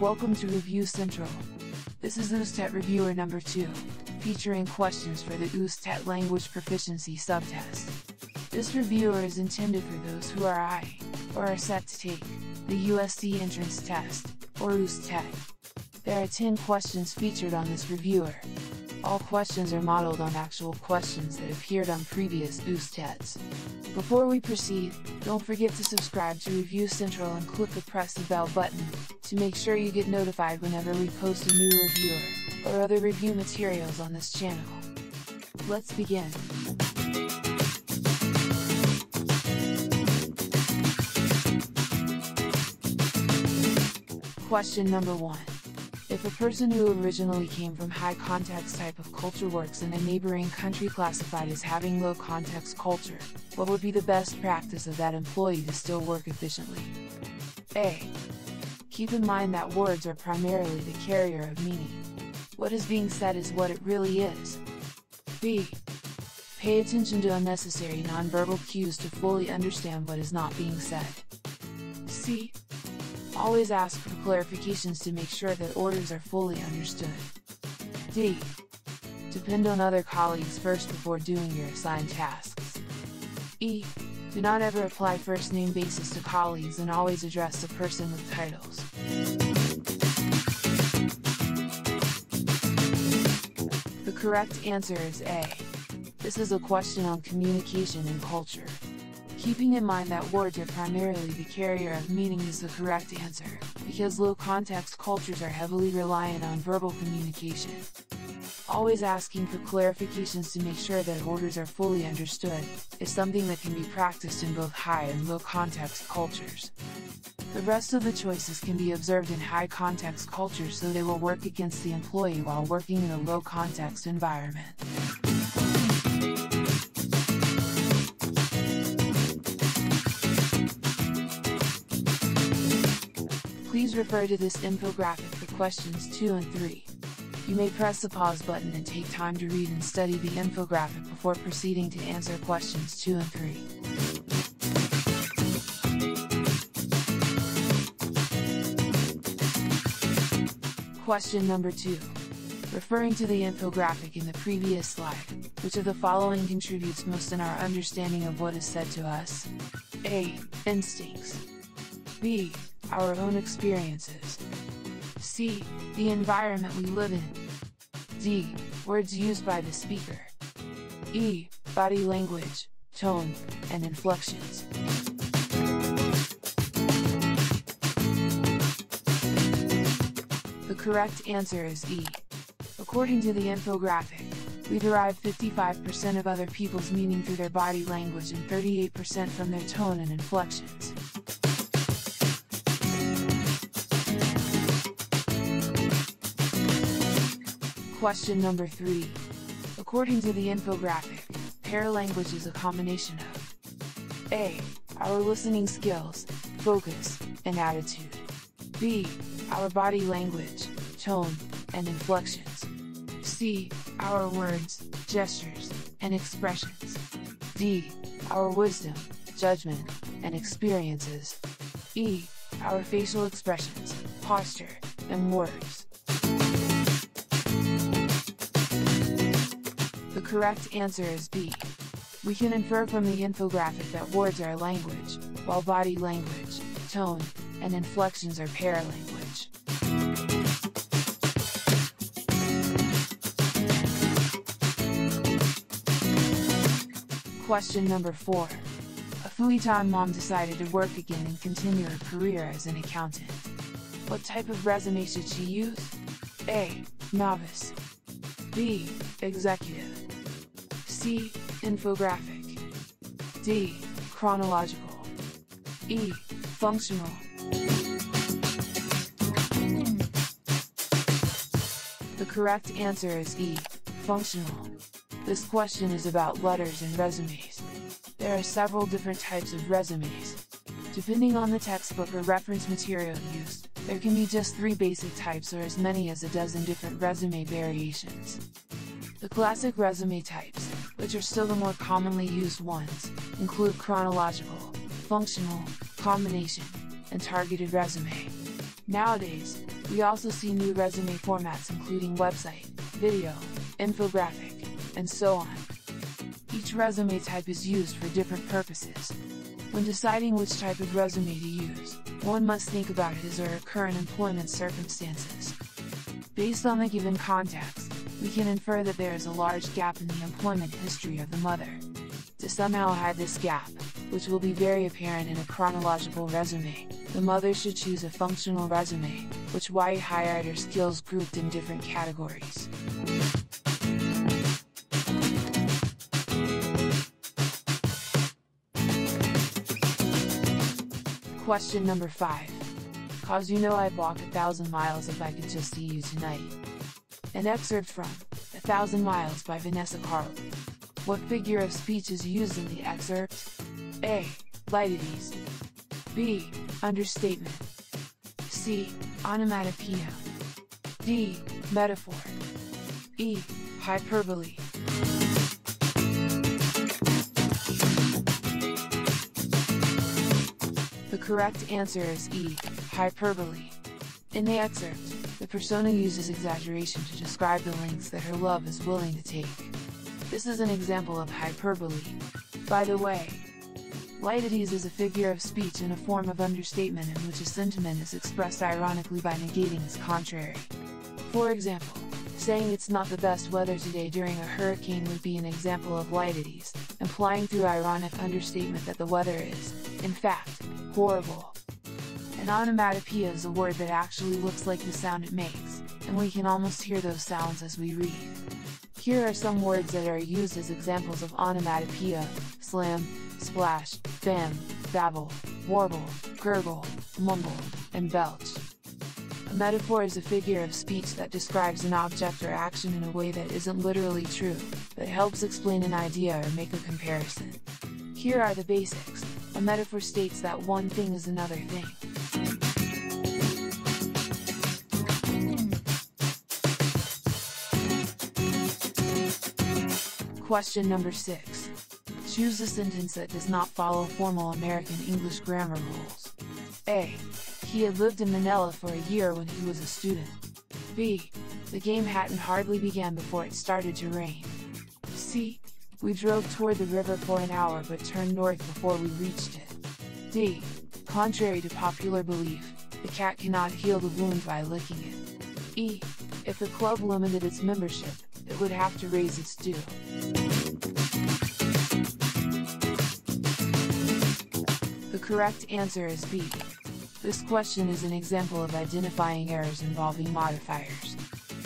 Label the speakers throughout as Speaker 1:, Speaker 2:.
Speaker 1: Welcome to Review Central. This is USTET Reviewer number 2, featuring questions for the USTET Language Proficiency subtest. This reviewer is intended for those who are or are set to take the USD entrance test, or USTET. There are 10 questions featured on this reviewer. All questions are modeled on actual questions that appeared on previous USTETs. Before we proceed, don't forget to subscribe to Review Central and click the press the bell button to make sure you get notified whenever we post a new reviewer or other review materials on this channel. Let's begin. Question number 1. If a person who originally came from high context type of culture works in a neighboring country classified as having low context culture, what would be the best practice of that employee to still work efficiently? A. Keep in mind that words are primarily the carrier of meaning. What is being said is what it really is. B. Pay attention to unnecessary nonverbal cues to fully understand what is not being said. C. Always ask for clarifications to make sure that orders are fully understood. D. Depend on other colleagues first before doing your assigned tasks. E. Do not ever apply first name basis to colleagues and always address the person with titles. The correct answer is A. This is a question on communication and culture. Keeping in mind that words are primarily the carrier of meaning is the correct answer, because low context cultures are heavily reliant on verbal communication. Always asking for clarifications to make sure that orders are fully understood is something that can be practiced in both high and low context cultures. The rest of the choices can be observed in high context cultures, so they will work against the employee while working in a low context environment. Please refer to this infographic for questions 2 and 3. You may press the pause button and take time to read and study the infographic before proceeding to answer questions 2 and 3. Question number 2. Referring to the infographic in the previous slide, which of the following contributes most in our understanding of what is said to us? A. Instincts. B. Our own experiences. C. The environment we live in. D. Words used by the speaker. E. Body language, tone, and inflections. The correct answer is E. According to the infographic, we derive 55% of other people's meaning through their body language and 38% from their tone and inflections. Question number 3. According to the infographic, paralanguage is a combination of A. Our listening skills, focus, and attitude. B. Our body language, tone, and inflections. C. Our words, gestures, and expressions. D. Our wisdom, judgment, and experiences. E. Our facial expressions, posture, and words. The correct answer is B. We can infer from the infographic that words are language, while body language, tone, and inflections are paralanguage. Question number 4. A full-time mom decided to work again and continue her career as an accountant. What type of resume should she use? A. Novice. B. Executive. C. Infographic. D. Chronological. E. Functional. The correct answer is E. Functional. This question is about letters and resumes. There are several different types of resumes. Depending on the textbook or reference material used, there can be just 3 basic types or as many as a dozen different resume variations. The classic resume types, which are still the more commonly used ones, include chronological, functional, combination, and targeted resume. Nowadays, We also see new resume formats including website, video, infographic, and so on. Each resume type is used for different purposes. When deciding which type of resume to use, one must think about his or her current employment circumstances. Based on the given context, we can infer that there is a large gap in the employment history of the mother. To somehow hide this gap, which will be very apparent in a chronological resume, the mother should choose a functional resume, which might highlight her skills grouped in different categories. Question number 5. 'Cause you know I'd walk 1,000 miles if I could just see you tonight. An excerpt from 1,000 Miles by Vanessa Carlton. What figure of speech is used in the excerpt? A. Lighties. B. Understatement. C. Onomatopoeia. D. Metaphor. E. Hyperbole. The correct answer is E. Hyperbole. In the excerpt, the persona uses exaggeration to describe the lengths that her love is willing to take. This is an example of hyperbole. By the way, lighties is a figure of speech and a form of understatement in which a sentiment is expressed ironically by negating its contrary. For example, saying it's not the best weather today during a hurricane would be an example of lighties, implying through ironic understatement that the weather is, in fact, horrible. An onomatopoeia is a word that actually looks like the sound it makes, and we can almost hear those sounds as we read. Here are some words that are used as examples of onomatopoeia: slam, splash, bam, babble, warble, gurgle, mumble, and belch. A metaphor is a figure of speech that describes an object or action in a way that isn't literally true, but helps explain an idea or make a comparison. Here are the basics. A metaphor states that one thing is another thing. Question number 6. Choose a sentence that does not follow formal American English grammar rules. A. He had lived in Manila for a year when he was a student. B. The game hadn't hardly began before it started to rain. C. We drove toward the river for an hour but turned north before we reached it. D. Contrary to popular belief, the cat cannot heal the wound by licking it. E. If the club limited its membership, it would have to raise its due. The correct answer is B. This question is an example of identifying errors involving modifiers.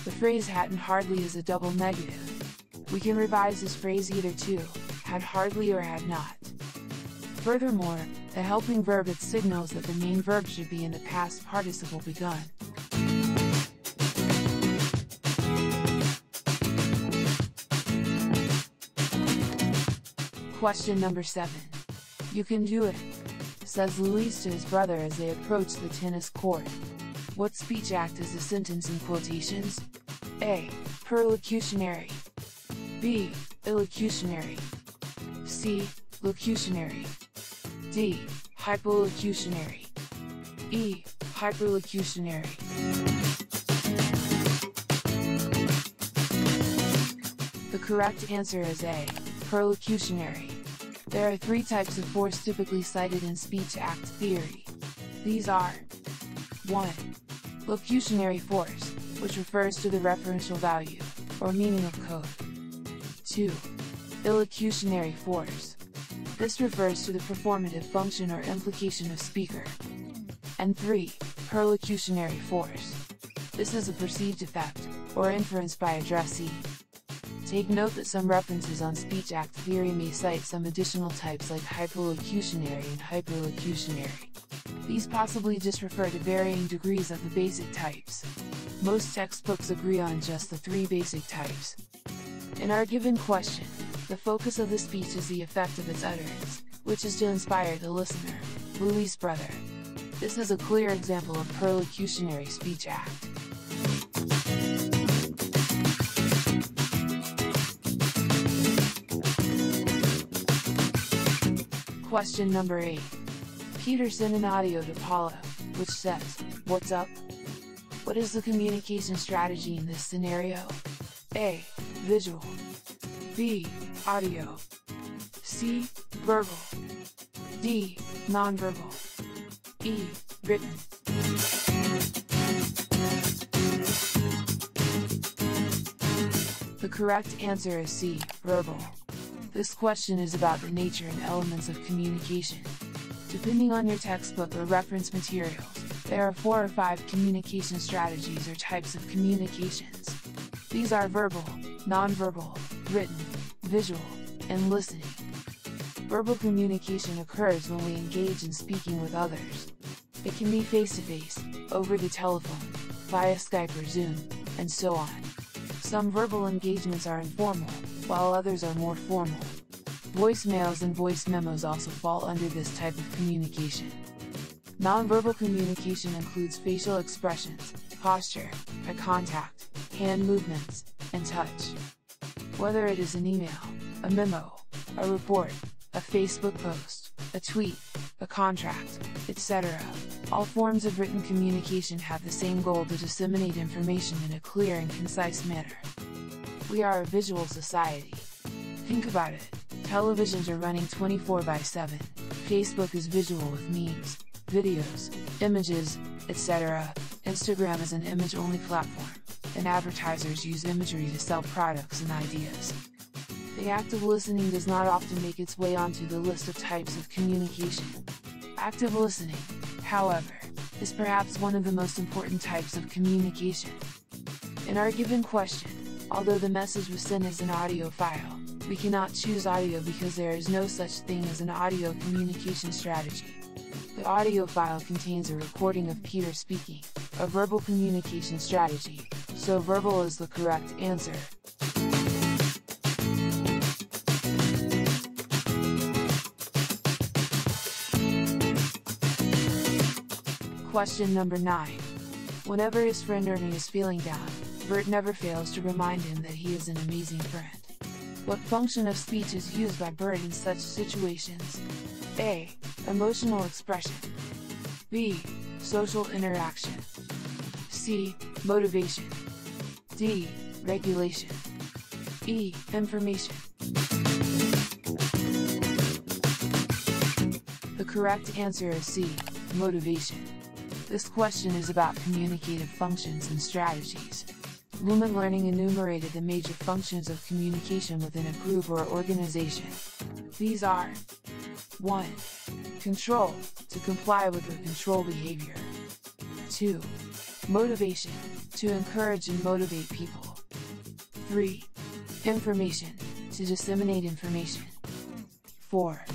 Speaker 1: The phrase hadn't hardly is a double negative. We can revise this phrase either to had hardly or had not. Furthermore, the helping verb it signals that the main verb should be in the past participle begun. Question number 7. You can do it, says Luis to his brother as they approach the tennis court. What speech act is the sentence in quotations? A. Perlocutionary. B. Illocutionary. C. Locutionary. D. Hypolocutionary. E. Hyperlocutionary. The correct answer is A. Perlocutionary. There are 3 types of force typically cited in speech act theory. These are: 1. Locutionary force, which refers to the referential value, or meaning of code. 2. Illocutionary force. This refers to the performative function or implication of speaker. And 3. Perlocutionary force. This is a perceived effect, or inference by addressee. Take note that some references on speech act theory may cite some additional types like hypolocutionary and hyperlocutionary. These possibly just refer to varying degrees of the basic types. Most textbooks agree on just the 3 basic types. In our given question, the focus of the speech is the effect of its utterance, which is to inspire the listener, Luis' brother. This is a clear example of perlocutionary speech act. Question number 8. Peter sent an audio to Paula, which says, "What's up?" What is the communication strategy in this scenario? A. Visual. B. Audio. C. Verbal. D. Nonverbal. E. Written. The correct answer is C. Verbal. This question is about the nature and elements of communication. Depending on your textbook or reference materials, there are 4 or 5 communication strategies or types of communications. These are verbal, nonverbal, written, visual, and listening. Verbal communication occurs when we engage in speaking with others. It can be face-to-face, over the telephone, via Skype or Zoom, and so on. Some verbal engagements are informal, while others are more formal. Voicemails and voice memos also fall under this type of communication. Nonverbal communication includes facial expressions, posture, eye contact, hand movements, and touch. Whether it is an email, a memo, a report, a Facebook post, a tweet, a contract, etc., all forms of written communication have the same goal to disseminate information in a clear and concise manner. We are a visual society. Think about it. Televisions are running 24/7. Facebook is visual with memes, videos, images, etc. Instagram is an image-only platform, and advertisers use imagery to sell products and ideas. The act of listening does not often make its way onto the list of types of communication. Active listening, however, is perhaps one of the most important types of communication. In our given question, although the message was sent as an audio file, we cannot choose audio because there is no such thing as an audio communication strategy. The audio file contains a recording of Peter speaking, a verbal communication strategy, so verbal is the correct answer. Question number 9. Whenever his friend Ernie is feeling down, Bert never fails to remind him that he is an amazing friend. What function of speech is used by Bert in such situations? A. Emotional expression. B. Social interaction. C. Motivation. D. Regulation. E. Information. The correct answer is C. Motivation. This question is about communicative functions and strategies. Lumen Learning enumerated the major functions of communication within a group or organization. These are: 1. Control, to comply with or control behavior. 2. Motivation, to encourage and motivate people. 3. Information, to disseminate information. 4.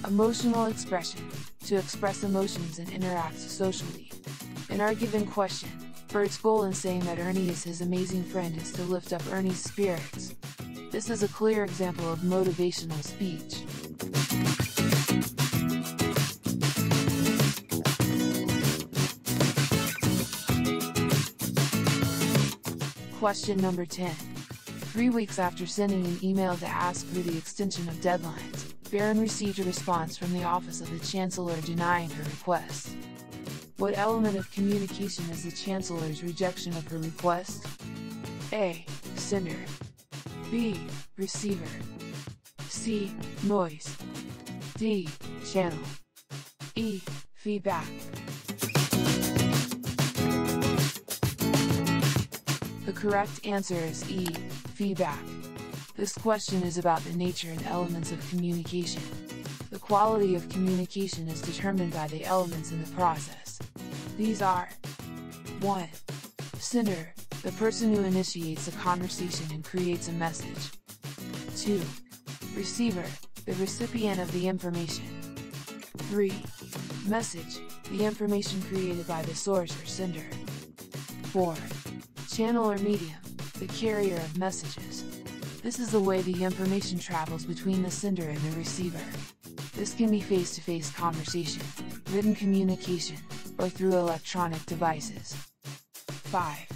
Speaker 1: Emotional expression, to express emotions and interact socially. In our given question, Bert's goal in saying that Ernie is his amazing friend is to lift up Ernie's spirits. This is a clear example of motivational speech. Question number 10. 3 weeks after sending an email to ask for the extension of deadlines, Baron received a response from the Office of the Chancellor denying her request. What element of communication is the Chancellor's rejection of her request? A. Sender. B. Receiver. C. Noise. D. Channel. E. Feedback. The correct answer is E. Feedback. This question is about the nature and elements of communication. The quality of communication is determined by the elements in the process. These are: 1. Sender, the person who initiates a conversation and creates a message. 2. Receiver, the recipient of the information. 3. Message, the information created by the source or sender. 4. Channel or medium, the carrier of messages. This is the way the information travels between the sender and the receiver. This can be face-to-face conversation, written communication, or through electronic devices. 5.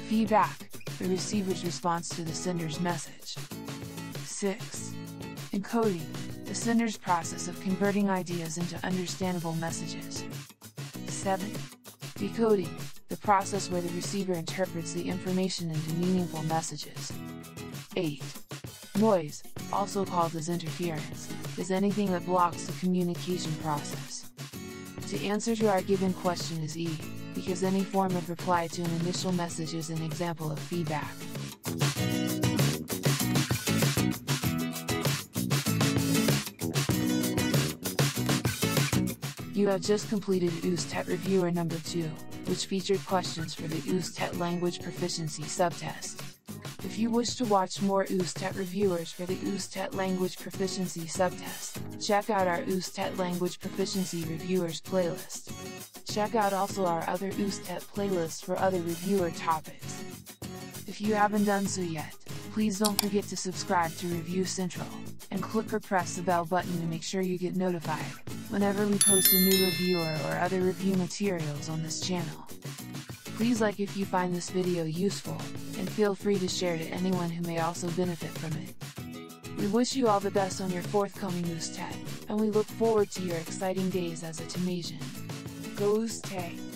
Speaker 1: Feedback, the receiver's response to the sender's message. 6. Encoding, the sender's process of converting ideas into understandable messages. 7. Decoding, the process where the receiver interprets the information into meaningful messages. 8. Noise, also called as interference, is anything that blocks the communication process. The answer to our given question is E, because any form of reply to an initial message is an example of feedback. You have just completed USTET Reviewer number 2, which featured questions for the USTET Language Proficiency subtest. If you wish to watch more USTET reviewers for the USTET Language Proficiency subtest, check out our USTET Language Proficiency Reviewers playlist. Check out also our other USTET playlists for other reviewer topics. If you haven't done so yet, please don't forget to subscribe to Review Central, and click or press the bell button to make sure you get notified whenever we post a new reviewer or other review materials on this channel. Please like if you find this video useful, and feel free to share to anyone who may also benefit from it. We wish you all the best on your forthcoming USTET, and we look forward to your exciting days as a Tomasian. Go USTET!